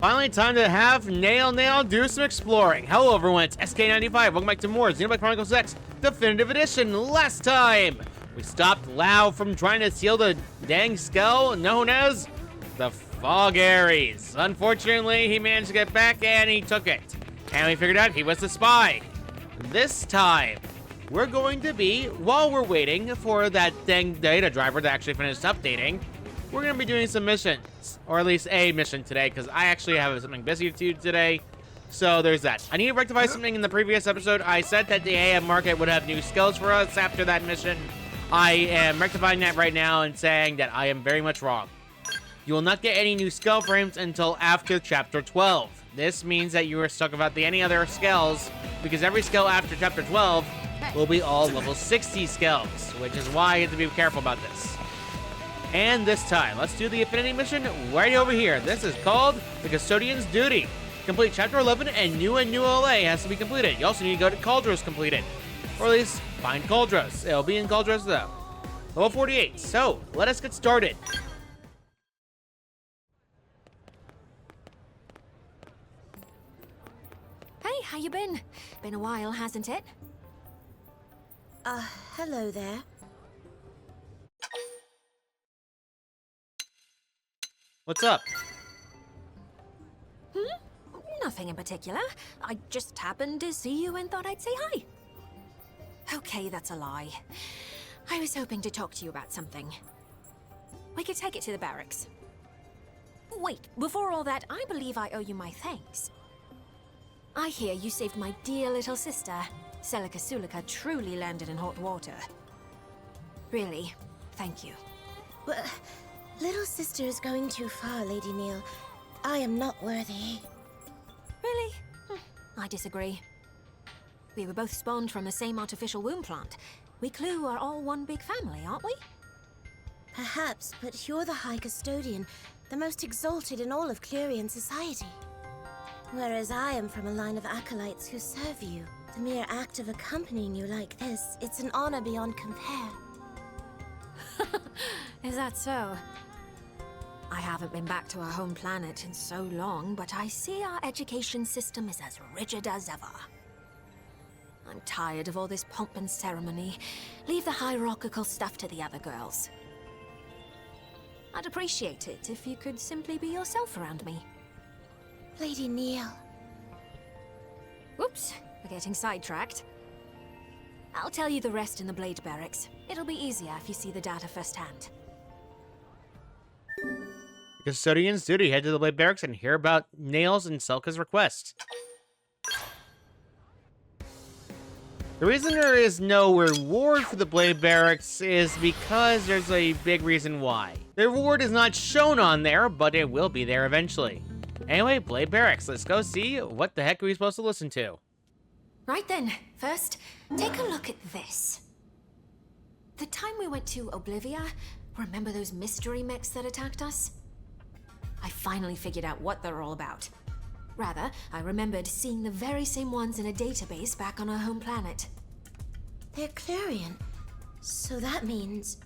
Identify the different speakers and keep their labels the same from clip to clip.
Speaker 1: Finally, time to have Neilnail do some exploring. Hello everyone, it's SK95. Welcome back to more Xenoblade Chronicles X Definitive Edition. Last time, we stopped Lau from trying to steal the dang skell known as the Fog Aries. Unfortunately, he managed to get back and he took it. And we figured out he was the spy. This time, we're going to be, while we're waiting for that dang data driver to actually finish updating, we're going to be doing some missions, or at least a mission today, because I actually have something busy to do today, so there's that. I need to rectify something in the previous episode. I said that the AM market would have new skills for us after that mission. I am rectifying that right now and saying that I am very much wrong. You will not get any new skell frames until after Chapter 12. This means that you are stuck without any other skills, because every skill after Chapter 12 will be all level 60 skills, which is why you have to be careful about this. And this time, let's do the Affinity mission right over here. This is called the Custodian's Duty. Complete Chapter 11 and New LA has to be completed. You also need to go to Cauldros completed. Or at least, find Cauldros. It'll be in Cauldros though. Level 48. So, let us get started.
Speaker 2: Hey, how you been? Been a while, hasn't it?
Speaker 3: Hello there.
Speaker 1: What's up?
Speaker 2: Nothing in particular. I just happened to see you and thought I'd say hi. Okay, that's a lie. I was hoping to talk to you about something. We could take it to the barracks. Wait, before all that, I believe I owe you my thanks. I hear you saved my dear little sister. Celica Sulica truly landed in hot water. Really, thank you.
Speaker 3: Well, little sister is going too far, Lady Neil. I am not worthy.
Speaker 2: Really? I disagree. We were both spawned from the same artificial womb plant. We Clue are all one big family, aren't we?
Speaker 3: Perhaps, but you're the High Custodian, the most exalted in all of Clurian society. Whereas I am from a line of acolytes who serve you. The mere act of accompanying you like this, it's an honor beyond compare.
Speaker 2: Is that so? I haven't been back to our home planet in so long, but I see our education system is as rigid as ever. I'm tired of all this pomp and ceremony. Leave the hierarchical stuff to the other girls. I'd appreciate it if you could simply be yourself around me.
Speaker 3: Lady Neil.
Speaker 2: Whoops, we're getting sidetracked. I'll tell you the rest in the Blade Barracks. It'll be easier if you see the data firsthand.
Speaker 1: The Custodian's Duty. Head to the Blade Barracks and hear about Nails and Selka's request. The reason there is no reward for the Blade Barracks is because there's a big reason why. The reward is not shown on there, but it will be there eventually. Anyway, Blade Barracks, let's go see what the heck are we supposed to listen to.
Speaker 2: Right then, first, take a look at this. The time we went to Oblivia, remember those mystery mechs that attacked us? I finally figured out what they're all about. Rather, I remembered seeing the very same ones in a database back on our home planet.
Speaker 3: They're Clurian, so that means...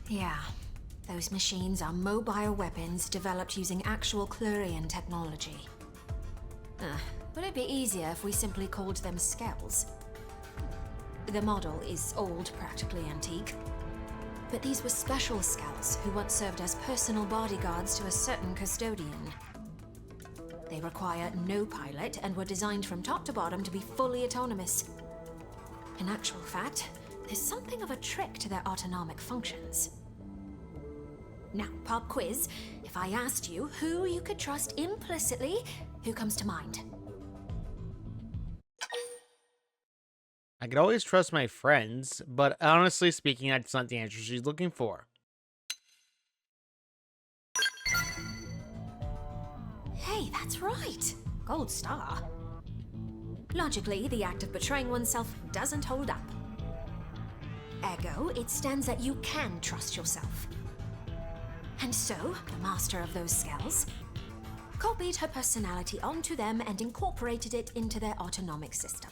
Speaker 2: Yeah, those machines are mobile weapons developed using actual Clurian technology. Would it be easier if we simply called them skells? The model is old, practically antique. But these were special skells who once served as personal bodyguards to a certain custodian. They require no pilot and were designed from top to bottom to be fully autonomous. In actual fact, there's something of a trick to their autonomic functions. Now, pop quiz. If I asked you who you could trust implicitly, who comes to mind?
Speaker 1: I could always trust my friends, but honestly speaking, that's not the answer she's looking for.
Speaker 2: Hey, that's right. Gold star. Logically, the act of betraying oneself doesn't hold up. Ergo, it stands that you can trust yourself. And so, the master of those skells copied her personality onto them and incorporated it into their autonomic system.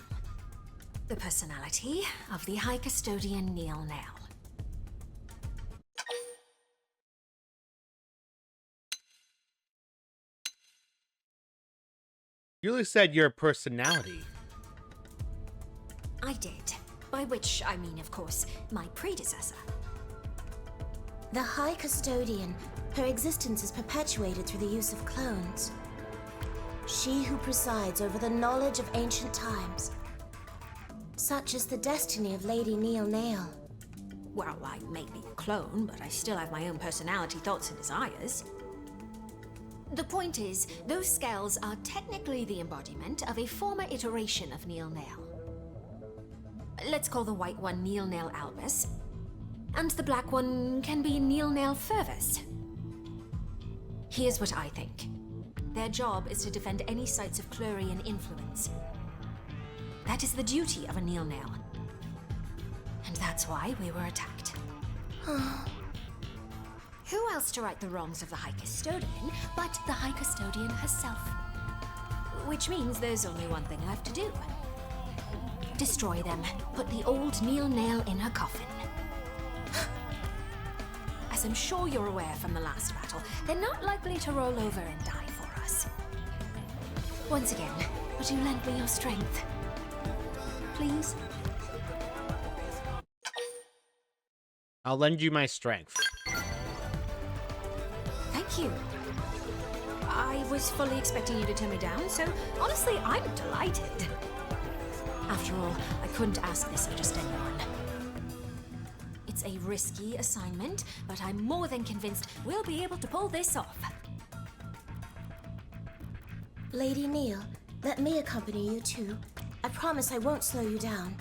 Speaker 2: The personality of the High Custodian Neilnail.
Speaker 1: You really said your personality.
Speaker 2: I did. By which I mean, of course, my predecessor.
Speaker 3: The High Custodian, her existence is perpetuated through the use of clones. She who presides over the knowledge of ancient times. Such is the destiny of Lady Neilnail.
Speaker 2: Well, I may be a clone, but I still have my own personality, thoughts, and desires. The point is, those skells are technically the embodiment of a former iteration of Neilnail. Let's call the white one Neilnail Albus, and the black one can be Neilnail Fervus. Here's what I think. Their job is to defend any sites of Chlorian influence. That is the duty of a Neilnail. And that's why we were attacked. Who else to right the wrongs of the High Custodian but the High Custodian herself? Which means there's only one thing left to do. Destroy them. Put the old Neilnail in her coffin. As I'm sure you're aware from the last battle, they're not likely to roll over and die for us. Once again, would you lend me your strength? Please?
Speaker 1: I'll lend you my strength.
Speaker 2: Thank you. I was fully expecting you to turn me down, so honestly, I'm delighted. After all, I couldn't ask this of just anyone. It's a risky assignment, but I'm more than convinced we'll be able to pull this off.
Speaker 3: Lady Neil, let me accompany you too. I promise I won't slow you down.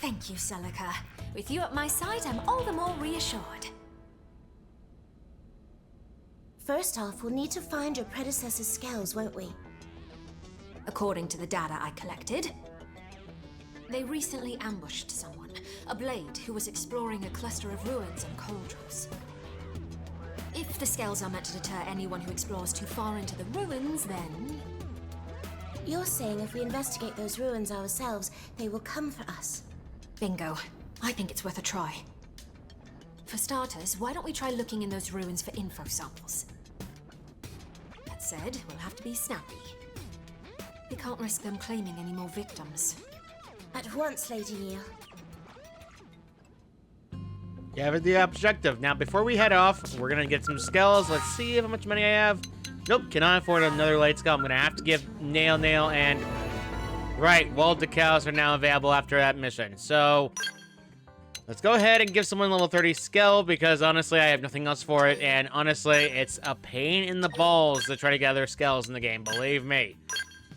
Speaker 2: Thank you, Celica. With you at my side, I'm all the more reassured.
Speaker 3: First off, we'll need to find your predecessor's skells, won't we?
Speaker 2: According to the data I collected, they recently ambushed someone, a blade who was exploring a cluster of ruins and cauldrons. If the skells are meant to deter anyone who explores too far into the ruins, then...
Speaker 3: You're saying if we investigate those ruins ourselves, they will come for us.
Speaker 2: Bingo. I think it's worth a try. For starters, why don't we try looking in those ruins for info samples? That said, we'll have to be snappy. We can't risk them claiming any more victims.
Speaker 3: At once, Lady Neil.
Speaker 1: You have the objective. Now, before we head off, we're gonna get some skells. Let's see how much money I have. Nope, cannot afford another light skell. I'm gonna have to give Neilnail and... Right, walled decals are now available after that mission. So, let's go ahead and give someone level 30 skell, because honestly, I have nothing else for it. And honestly, it's a pain in the balls to try to gather skells in the game, believe me.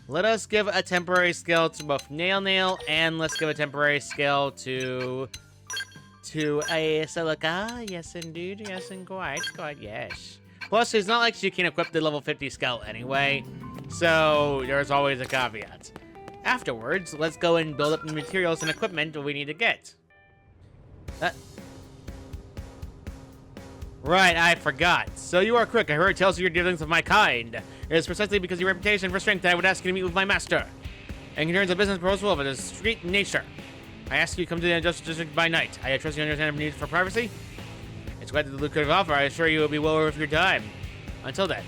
Speaker 1: Let us give a temporary skill to both Neilnail, and let's give a temporary skill to a Celica. Yes, indeed. Yes, and quite, yes. Plus, it's not like she can equip the level 50 skill anyway, so there's always a caveat. Afterwards, let's go and build up the materials and equipment that we need to get. Right, I forgot. So you are quick. I heard tales of your dealings with my kind. It is precisely because of your reputation for strength that I would ask you to meet with my master. And concerns a business proposal of a discreet nature. I ask you to come to the Industrial District by night. I trust you understand the need for privacy. It's quite the lucrative offer. I assure you it will be well worth your time. Until then.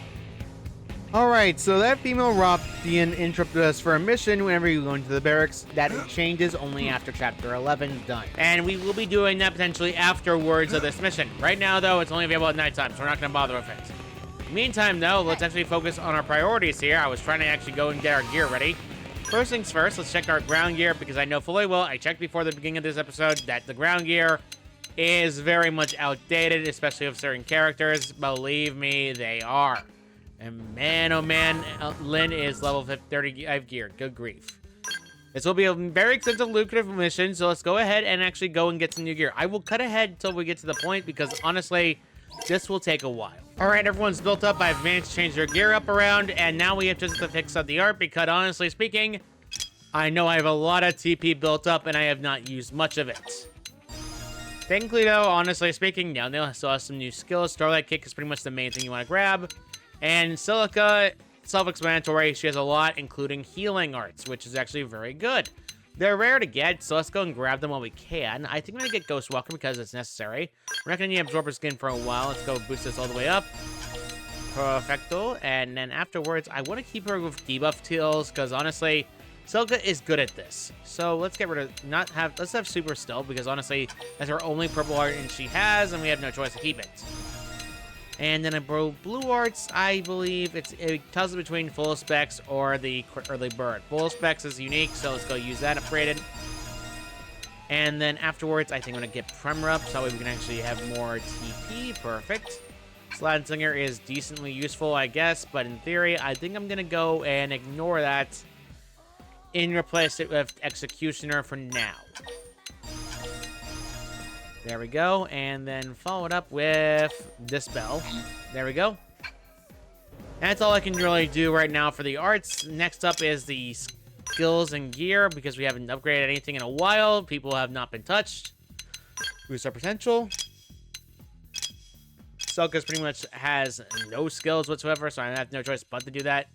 Speaker 1: Alright, so that female Rophian interrupted us for a mission whenever you go into the barracks. That changes only after Chapter 11 is done. And we will be doing that potentially afterwards of this mission. Right now, though, it's only available at nighttime, so we're not going to bother with it. Meantime, though, let's actually focus on our priorities here. I was trying to actually go and get our gear ready. First things first, let's check our ground gear, because I know fully well, I checked before the beginning of this episode, that the ground gear is very much outdated, especially with certain characters. Believe me, they are. And man, oh man, Lynn is level 35 geared. Good grief. This will be a very extensive, lucrative mission, so let's go ahead and actually go and get some new gear. I will cut ahead until we get to the point, because honestly, this will take a while. Alright, everyone's built up. I've managed to change their gear up around, and now we have just to fix up the art, because honestly speaking, I know I have a lot of TP built up, and I have not used much of it. Thankfully, though, honestly speaking, Neilnail still has some new skills. Starlight Kick is pretty much the main thing you want to grab. And Celica, self-explanatory, she has a lot, including healing arts, which is actually very good. They're rare to get, so let's go and grab them while we can. I think I'm going to get Ghost Walker because it's necessary. We're not going to need Absorber Skin for a while. Let's go boost this all the way up. Perfecto. And then afterwards, I want to keep her with debuff skills because honestly, Selka is good at this. So let's get rid of, let's have super stealth because honestly, that's her only purple art and she has, and we have no choice to keep it. And then a blue arts, I believe it tells it between full specs or the early bird. Full specs is unique, so let's go use that upgraded. And then afterwards, I think I'm gonna get Premra up so we can actually have more TP. Perfect. Slinger is decently useful, I guess, but in theory, I think I'm gonna go and ignore that and replace it with Executioner for now. There we go, and then follow it up with Dispel. There we go. That's all I can really do right now for the arts. Next up is the skills and gear, because we haven't upgraded anything in a while. People have not been touched. Boost our potential. Selka's pretty much has no skills whatsoever, so I have no choice but to do that.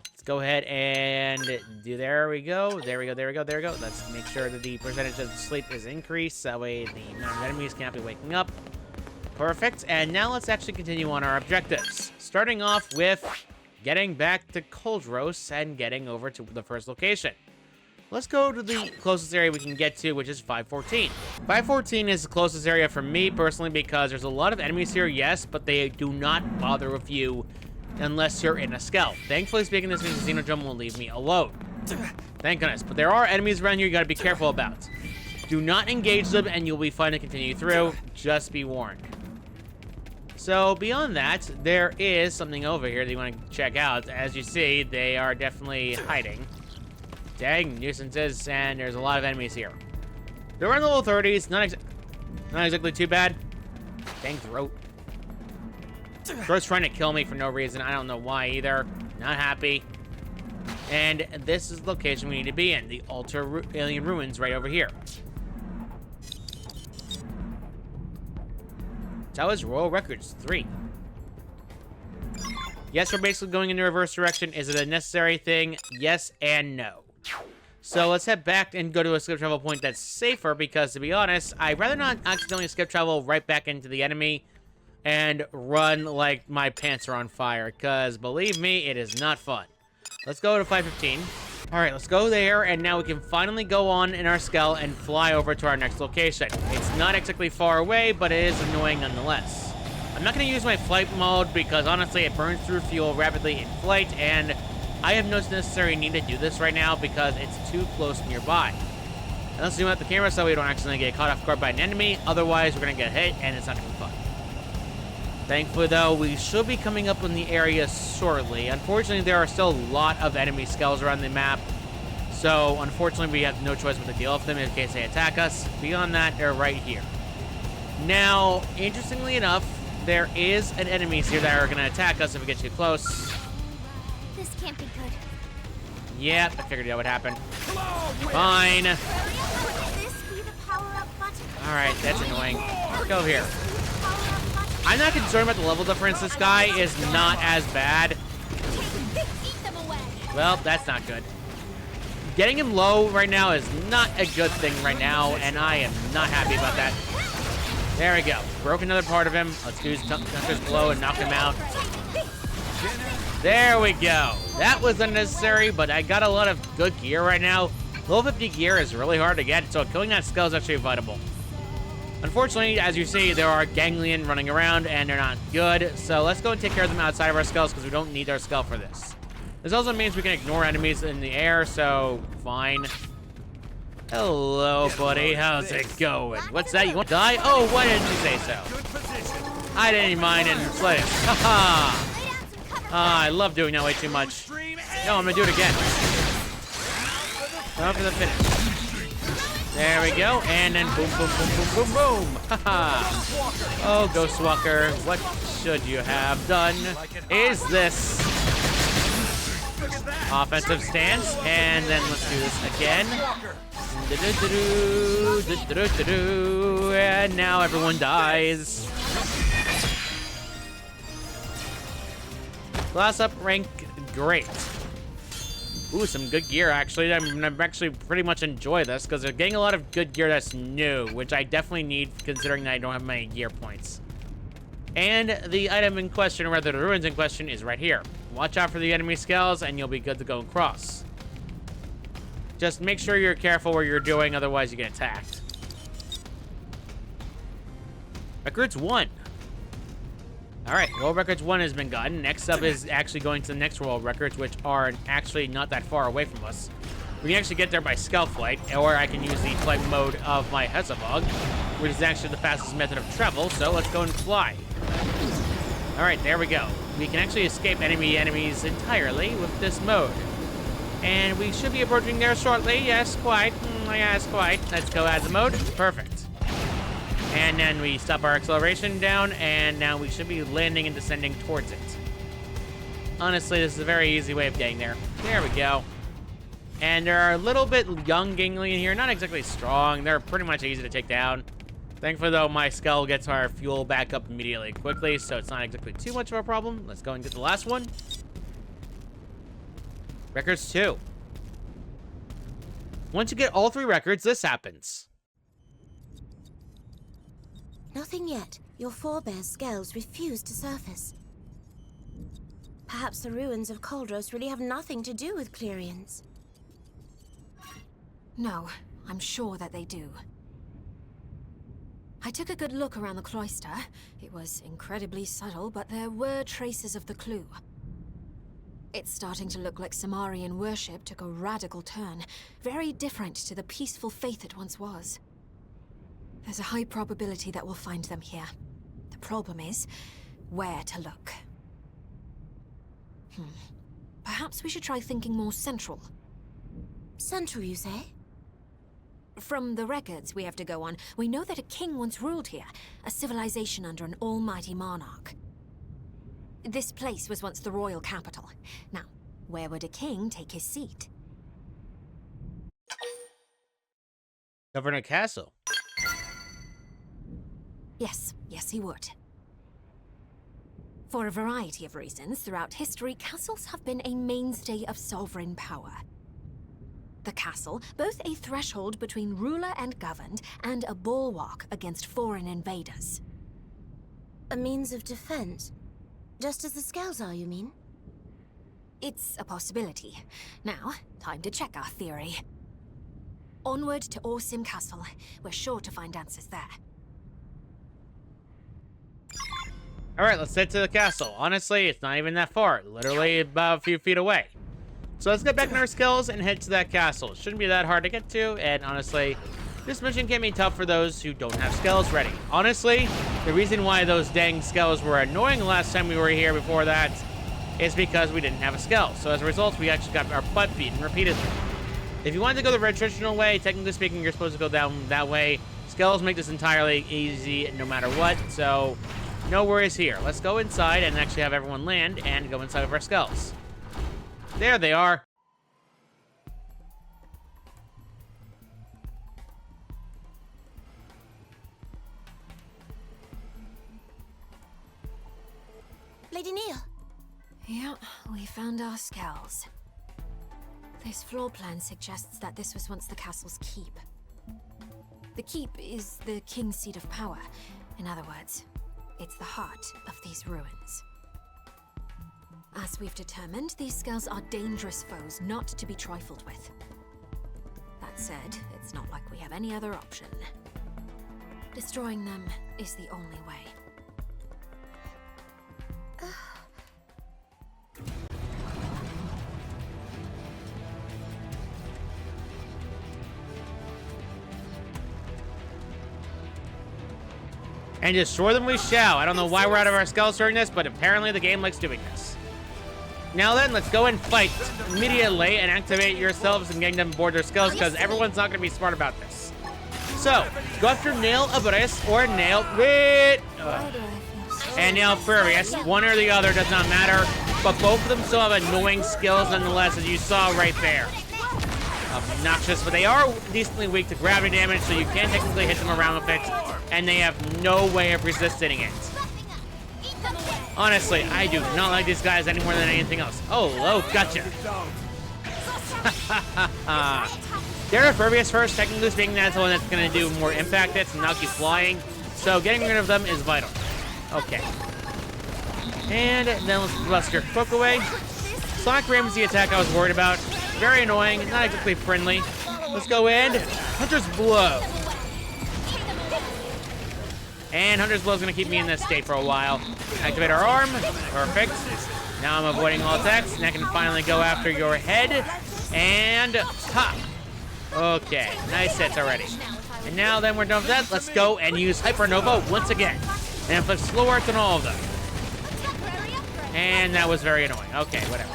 Speaker 1: Let's go ahead and do, there we go. There we go, there we go, there we go. Let's make sure that the percentage of sleep is increased. That way the amount of enemies cannot be waking up. Perfect. And now let's actually continue on our objectives. Starting off with getting back to Coldros and getting over to the first location. Let's go to the closest area we can get to, which is 514. 514 is the closest area for me personally because there's a lot of enemies here, yes, but they do not bother with you unless you're in a skell. Thankfully speaking, this means the Xenodrome will leave me alone. Thank goodness. But there are enemies around here you gotta be careful about. Do not engage them and you'll be fine to continue through. Just be warned. So beyond that, there is something over here that you want to check out. As you see, they are definitely hiding. Dang nuisances, and there's a lot of enemies here. They're in the low 30s, not exactly too bad. Dang throat. Throat's trying to kill me for no reason. I don't know why either. Not happy. And this is the location we need to be in. The Altar Alien Ruins right over here. That was Royal Records 3. Yes, we're basically going in the reverse direction. Is it a necessary thing? Yes and no. So let's head back and go to a skip travel point that's safer because, to be honest, I'd rather not accidentally skip travel right back into the enemy and run like my pants are on fire because, believe me, it is not fun. Let's go to 515. All right, let's go there, and now we can finally go on in our skell and fly over to our next location. It's not exactly far away, but it is annoying nonetheless. I'm not going to use my flight mode because, honestly, it burns through fuel rapidly in flight, and I have no necessary need to do this right now because it's too close nearby. And let's zoom out the camera so we don't accidentally get caught off guard by an enemy. Otherwise, we're going to get hit, and it's not going to be fun. Thankfully, though, we should be coming up in the area shortly. Unfortunately, there are still a lot of enemy skells around the map. So, unfortunately, we have no choice but to deal with them in case they attack us. Beyond that, they're right here. Now, interestingly enough, there is an enemies here that are going to attack us if we get too close.
Speaker 3: This can't be good.
Speaker 1: Yep, I figured that would happen. Fine.
Speaker 3: Would this be the power-up button?
Speaker 1: Alright, that's annoying. Let's go here.
Speaker 3: Power-up button.
Speaker 1: I'm not concerned about the level difference. This guy is not as bad.
Speaker 3: Eat them away.
Speaker 1: Well, that's not good. Getting him low right now is not a good thing right now, and I am not happy about that. There we go. Broke another part of him. Let's do Thunder's Blow and knock him out. There we go. That was unnecessary, but I got a lot of good gear right now. Level 50 gear is really hard to get, so killing that skull is actually vitable. Unfortunately, as you see, there are ganglion running around, and they're not good. So let's go and take care of them outside of our skulls, because we don't need our skull for this. This also means we can ignore enemies in the air, so fine. Hello, buddy. How's it going? What's that? You want to die? Oh, why didn't you say so? I didn't mind in the slightest. Haha! I love doing that way too much. No, I'm gonna do it again. Go for the finish. There we go, and then boom, boom, boom, boom, boom, boom. Haha! Oh, Ghostwalker, what should you have done? Is this offensive stance, and then let's do this again. And now everyone dies. Class up rank, great. Ooh, some good gear, actually. I'm actually pretty much enjoy this, because they're getting a lot of good gear that's new, which I definitely need, considering that I don't have many gear points. And the item in question, or rather the ruins in question, is right here. Watch out for the enemy skells, and you'll be good to go across. Just make sure you're careful where you're doing, otherwise you get attacked. Records 1. Alright, World Records 1 has been gotten. Next up is actually going to the next World Records, which are actually not that far away from us. We can actually get there by Skell Flight, or I can use the flight mode of my Hezebog, which is actually the fastest method of travel, so let's go and fly. Alright, there we go. We can actually escape enemies entirely with this mode. And we should be approaching there shortly. Yes, quite. Yes, quite. Let's go as a mode. Perfect. And then we stop our acceleration down, and now we should be landing and descending towards it. Honestly, this is a very easy way of getting there. There we go. And they're a little bit young gangly in here. Not exactly strong. They're pretty much easy to take down. Thankfully, though, my skull gets our fuel back up immediately quickly, so it's not exactly too much of a problem. Let's go and get the last one. Records 2. Once you get all 3 records, this happens.
Speaker 3: Nothing yet. Your forebears' skells refuse to surface. Perhaps the ruins of Koldros really have nothing to do with Clerians.
Speaker 2: No, I'm sure that they do. I took a good look around the cloister. It was incredibly subtle, but there were traces of the clue. It's starting to look like Samarian worship took a radical turn, very different to the peaceful faith it once was. There's a high probability that we'll find them here. The problem is, where to look. Perhaps we should try thinking more central.
Speaker 3: Central, you say?
Speaker 2: From the records we have to go on, we know that a king once ruled here, a civilization under an almighty monarch. This place was once the royal capital. Now, where would a king take his seat?
Speaker 1: Governor Castle.
Speaker 2: Yes, he would. For a variety of reasons, throughout history, castles have been a mainstay of sovereign power. The castle, both a threshold between ruler and governed, and a bulwark against foreign invaders.
Speaker 3: A means of defense? Just as the skells are, you mean?
Speaker 2: It's a possibility. Now, time to check our theory. Onward to Orsim Castle. We're sure to find answers there.
Speaker 1: Alright, let's head to the castle. Honestly, it's not even that far. Literally about a few feet away. So let's get back in our skills and head to that castle. It shouldn't be that hard to get to, and honestly, this mission can be tough for those who don't have skills ready. Honestly, the reason why those dang skills were annoying last time we were here before that is because we didn't have a skill. So as a result, we actually got our butt beaten repeatedly. If you wanted to go the traditional way, technically speaking, you're supposed to go down that way. Skills make this entirely easy no matter what, so no worries here. Let's go inside and actually have everyone land and go inside of our skulls. There they are.
Speaker 3: Lady Neil.
Speaker 2: Yeah, we found our skulls. This floor plan suggests that this was once the castle's keep. The keep is the king's seat of power. In other words, it's the heart of these ruins. As we've determined, these skulls are dangerous foes not to be trifled with. That said, it's not like we have any other option. Destroying them is the only way.
Speaker 1: And destroy them we shall. I don't know why we're out of our skulls during this, but apparently the game likes doing this. Now then, let's go and fight immediately and activate yourselves and getting them aboard their skills, because everyone's not going to be smart about this. So, go after Nail Abris or Nail Wit and Nail Furious. One or the other does not matter, but both of them still have annoying skills nonetheless, as you saw right there. Obnoxious, but they are decently weak to gravity damage, so you can technically hit them around with it, and they have no way of resisting it. Honestly, I do not like these guys any more than anything else. Oh, gotcha. They're Furious first, technically speaking, that's the one that's going to do more impact hits and knock you flying, so getting rid of them is vital. Okay. And then let's blast your cloak away. Sonic Ram is the attack I was worried about. Very annoying, not exactly friendly. Let's go in. Hunter's Blow. And Hunter's Blow is going to keep me in this state for a while. Activate our arm. Perfect. Now I'm avoiding all attacks, and I can finally go after your head. And ha! Okay, nice hits already. And now then we're done with that. Let's go and use Hypernova once again. And inflict slow arts on all of them. And that was very annoying. Okay, whatever.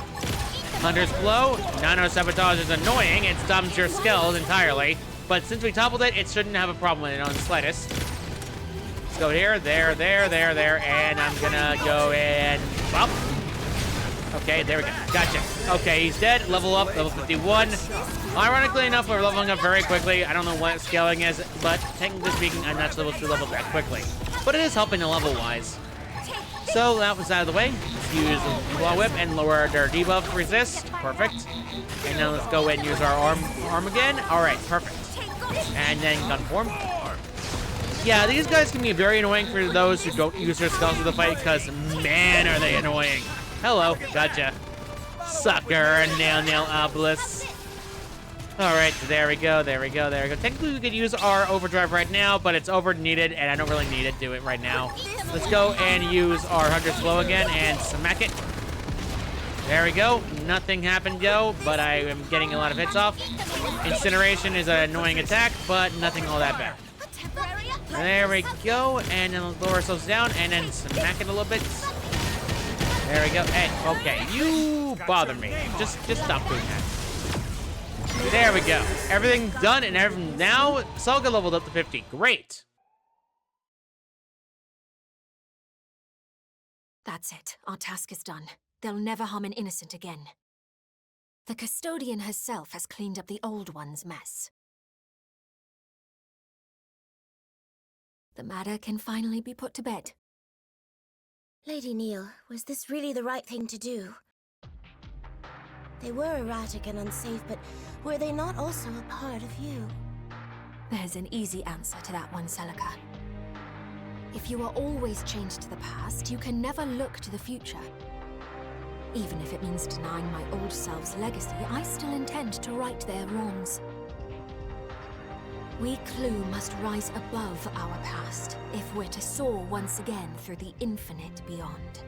Speaker 1: Hunter's Blow. Nano Sabotage is annoying. It stops your skills entirely. But since we toppled it, it shouldn't have a problem with it on the slightest. Let's go here, there, and I'm gonna go in. Well, okay, there we go. Gotcha. Okay, he's dead. Level up, level 51. Ironically enough, we're leveling up very quickly. I don't know what scaling is, but technically speaking, I'm not level 2 levels that quickly. But it is helping the level-wise. So that was out of the way. Let's use Wall Whip and lower their debuff resist. Perfect. And now let's go and use our arm again. All right, perfect. And then gun form. Yeah, these guys can be very annoying for those who don't use their spells for the fight, because man, are they annoying. Hello, gotcha. Sucker, Neilnail Obelisk. All right, there we go. Technically, we could use our overdrive right now, but it's over needed, and I don't really need to do it right now. Let's go and use our Hunter's Blow again and smack it. There we go. Nothing happened, but I am getting a lot of hits off. Incineration is an annoying attack, but nothing all that bad. There we go, and then lower ourselves down, and then smack it a little bit. There we go. Hey, okay, you bother me. Just stop doing that. There we go. Everything's done, and now Salga leveled up to 50. Great.
Speaker 2: That's it. Our task is done. They'll never harm an innocent again. The Custodian herself has cleaned up the old one's mess. The matter can finally be put to bed.
Speaker 3: Lady Neil, was this really the right thing to do? They were erratic and unsafe, but were they not also a part of you?
Speaker 2: There's an easy answer to that one, Celica. If you are always chained to the past, you can never look to the future. Even if it means denying my old self's legacy, I still intend to right their wrongs. We Clue must rise above our past if we're to soar once again through the infinite beyond.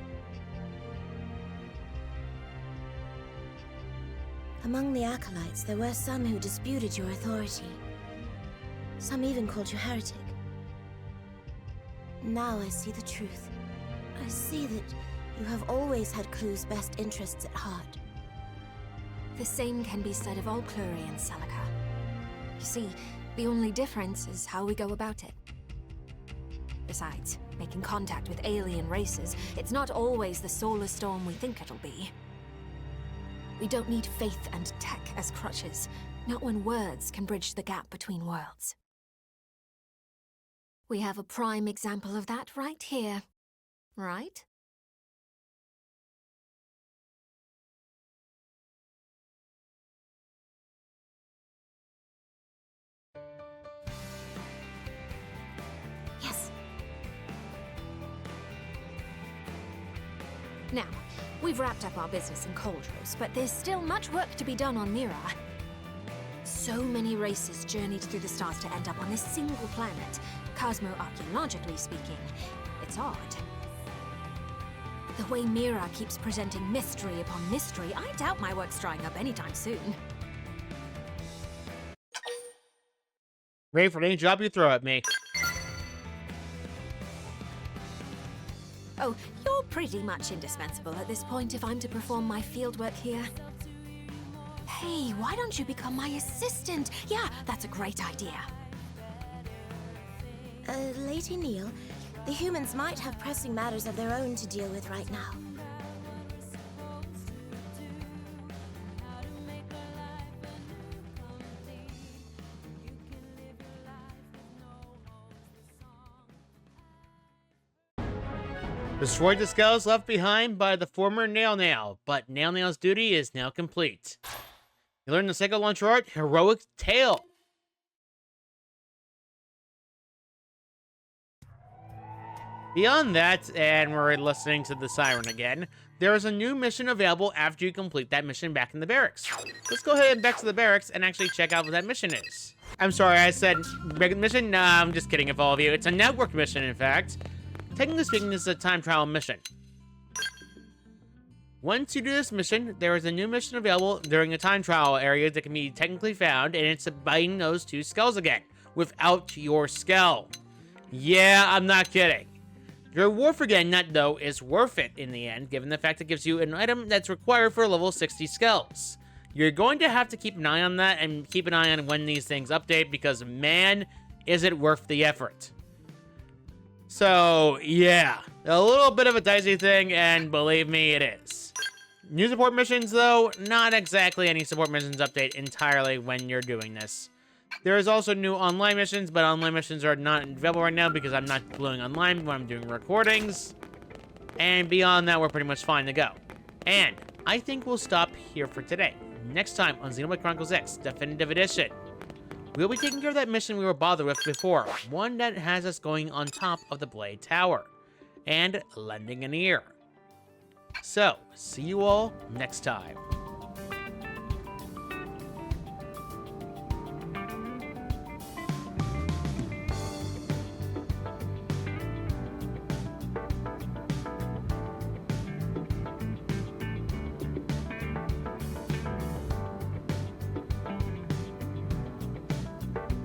Speaker 3: Among the Acolytes, there were some who disputed your authority. Some even called you heretic. Now I see the truth. I see that you have always had Clue's best interests at heart.
Speaker 2: The same can be said of all Clurians, Celica. You see, the only difference is how we go about it. Besides, making contact with alien races, it's not always the solar storm we think it'll be. We don't need faith and tech as crutches, not when words can bridge the gap between worlds. We have a prime example of that right here, right?
Speaker 3: Yes.
Speaker 2: Now, we've wrapped up our business in Coldrose, but there's still much work to be done on Mira. So many races journeyed through the stars to end up on this single planet. Cosmo-archaeologically speaking, it's odd. The way Mira keeps presenting mystery upon mystery, I doubt my work's drying up anytime soon.
Speaker 1: Ready for any job you throw at me.
Speaker 2: Oh, you're pretty much indispensable at this point if I'm to perform my fieldwork here. Hey, why don't you become my assistant? Yeah, that's a great idea.
Speaker 3: Lady Neil, the humans might have pressing matters of their own to deal with right now.
Speaker 1: Destroyed the skulls left behind by the former Neilnail, but Neilnail's duty is now complete. You learn the second launcher art, Heroic Tale. Beyond that, and we're listening to the siren again, there is a new mission available after you complete that mission back in the barracks. Let's go ahead and back to the barracks and actually check out what that mission is. I'm sorry, I said regular mission? Nah, I'm just kidding with all of you. It's a network mission, in fact. Technically speaking, this is a time trial mission. Once you do this mission, there is a new mission available during a time trial area that can be technically found, and it's biting those 2 skells again, without your skell. Yeah, I'm not kidding. Your reward for getting that, though, is worth it in the end, given the fact it gives you an item that's required for level 60 skells. You're going to have to keep an eye on that and keep an eye on when these things update, because, man, is it worth the effort. So, yeah, a little bit of a dicey thing, and believe me, it is. New support missions, though, not exactly any support missions update entirely when you're doing this. There is also new online missions, but online missions are not available right now because I'm not gluing online when I'm doing recordings. And beyond that, we're pretty much fine to go. And I think we'll stop here for today. Next time on Xenoblade Chronicles X Definitive Edition, we'll be taking care of that mission we were bothered with before, one that has us going on top of the Blade Tower, and lending an ear. So, see you all next time.